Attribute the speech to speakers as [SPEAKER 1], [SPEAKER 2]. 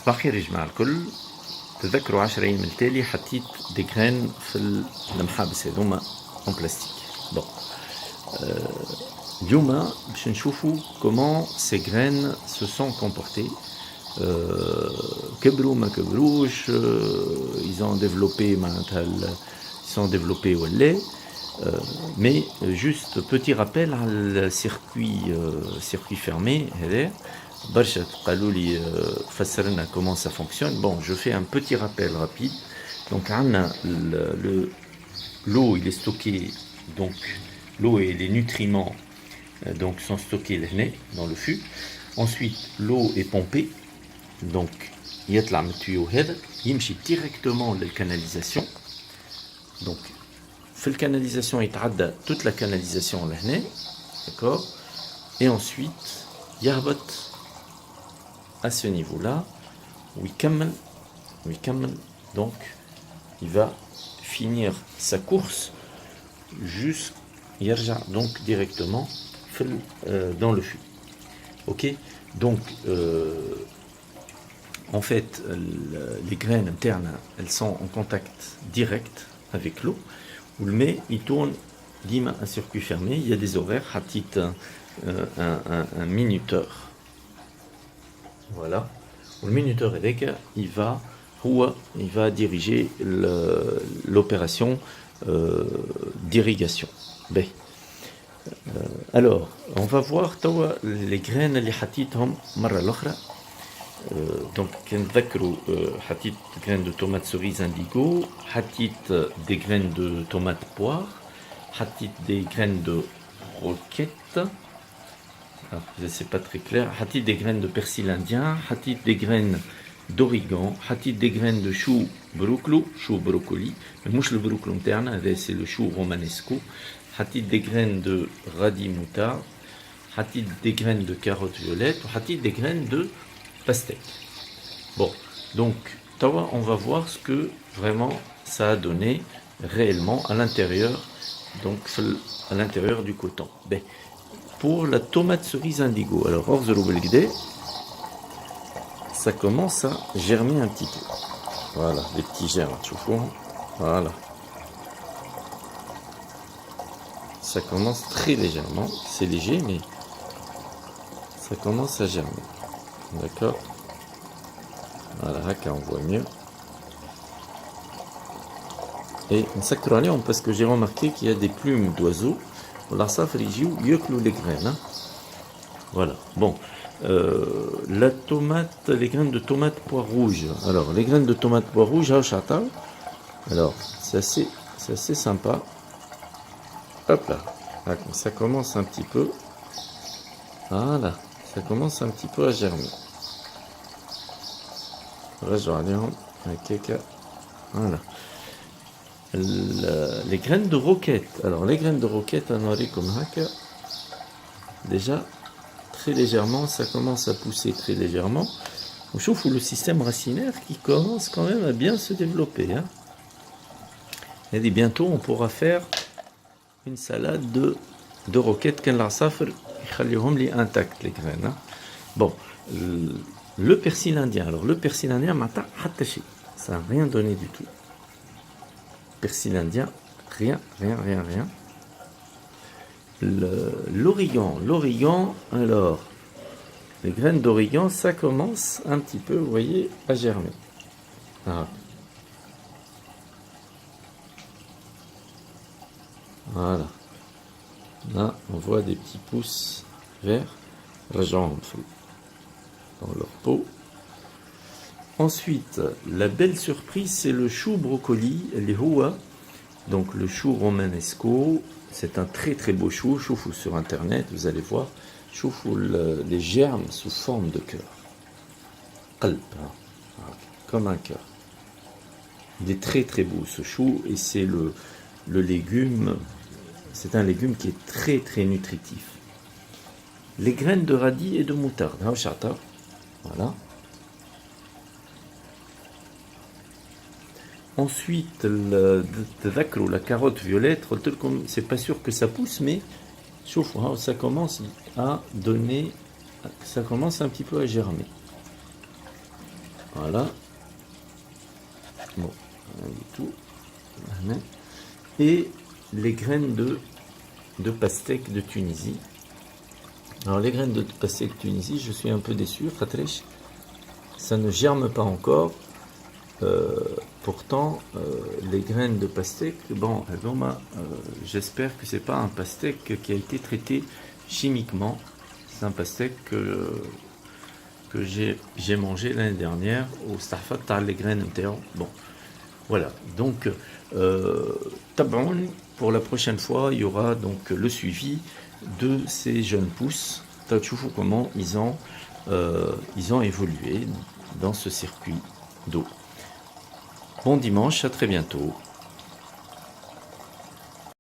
[SPEAKER 1] صباح الخير يا جماعة الكل. تذكروا 10 أيام التالي حطيت دي غران في المحابس هذوما اون بلاستيك. بون اليوم باش نشوفوا كومون سي غران سو سون كومبورتي، كبروا ما كبروش، ils ont développé معناتها ils sont développés ولا. Mais juste petit rappel على السيركوي fermé هذا. برشا قالوا لي فسرنا comment ça fonctionne. Bon, je fais un petit rappel rapide. Donc l'eau il est stocké, donc l'eau et les nutriments donc sont stockés là dans le fût. Ensuite l'eau est pompée, donc يطلع من التيو هذا يمشي directement للcanalisation. Donc في الcanalisation يتعدى toute la canalisation لهنا, d'accord, et ensuite يهبط à ce niveau-là où il camel, donc il va finir sa course jusqu'à donc directement dans le fût. Ok, donc en fait les graines internes elles sont en contact direct avec l'eau. Où le met il tourne dima un circuit fermé, il y a des horaires, un minuteur. Voilà, le minuteur il va diriger l'opération d'irrigation. Alors on va voir les graines اللي حطيتهم مرة الأخرى. Donc كنذكروا حطيت graines de tomates cerises indigo, حطيت des graines de tomates poire, حطيت des graines de roquette. Alors, c'est pas très clair. Hatit des graines de persil indien, hatit des graines d'origan, hatit des graines de chou brocoli, mais mouche le brocoli interne, c'est le chou romanesco, hatit des graines de radis moutarde, hatit des graines de carottes violettes, hatit des graines de pastèque. Bon, donc, on va voir ce que vraiment ça a donné réellement à l'intérieur, donc à l'intérieur du coton. Pour la tomate cerise indigo, alors ça commence à germer un petit peu. Voilà, des petits germes, tu vois. Voilà. Ça commence très légèrement, c'est léger, mais ça commence à germer. D'accord. Voilà, là on voit mieux. Et parce que j'ai remarqué qu'il y a des plumes d'oiseaux. La les graines. Voilà. Bon, la tomate, les graines de tomate poire rouge. Alors, les graines de tomate poire rouge, alors c'est assez sympa. Hop là. Ça commence un petit peu. Voilà. Ça commence un petit peu à germer. Voilà. Les graines de roquette. Alors les graines de roquette, on aurait comme haka. Déjà très légèrement, ça commence à pousser très légèrement. On chauffe le système racinaire qui commence quand même à bien se développer. Et bientôt on pourra faire une salade de roquette qu'elle la safre intact les graines. Bon, le persil indien. Alors le persil indien m'a attaché. Ça n'a rien donné du tout. Persil indien, rien. L'origan, alors, les graines d'origan, ça commence un petit peu, vous voyez, à germer. Voilà. Là, on voit des petits pousses verts, dans leur peau. Ensuite, la belle surprise, c'est le chou brocoli, les hoa. Donc le chou romanesco, c'est un très très beau chou. Choufou sur internet, vous allez voir. Choufou les germes sous forme de cœur. Comme un cœur. Il est très très beau ce chou et c'est le légume. C'est un légume qui est très très nutritif. Les graines de radis et de moutarde. Voilà. Ensuite, la carotte violette, c'est pas sûr que ça pousse, mais ça commence à donner, ça commence un petit peu à germer. Voilà. Bon, rien du tout. Et les graines de pastèque de Tunisie. Alors les graines de pastèque de Tunisie, je suis un peu déçu, Khatrech, ça ne germe pas encore. Pourtant, les graines de pastèque, bon, j'espère que c'est pas un pastèque qui a été traité chimiquement. C'est un pastèque que j'ai mangé l'année dernière au Starfat Tar les graines internes. Bon, voilà. Donc, tabaoun, pour la prochaine fois, il y aura donc le suivi de ces jeunes pousses. Tachoufou, comment ils ont évolué dans ce circuit d'eau. Bon dimanche, à très bientôt.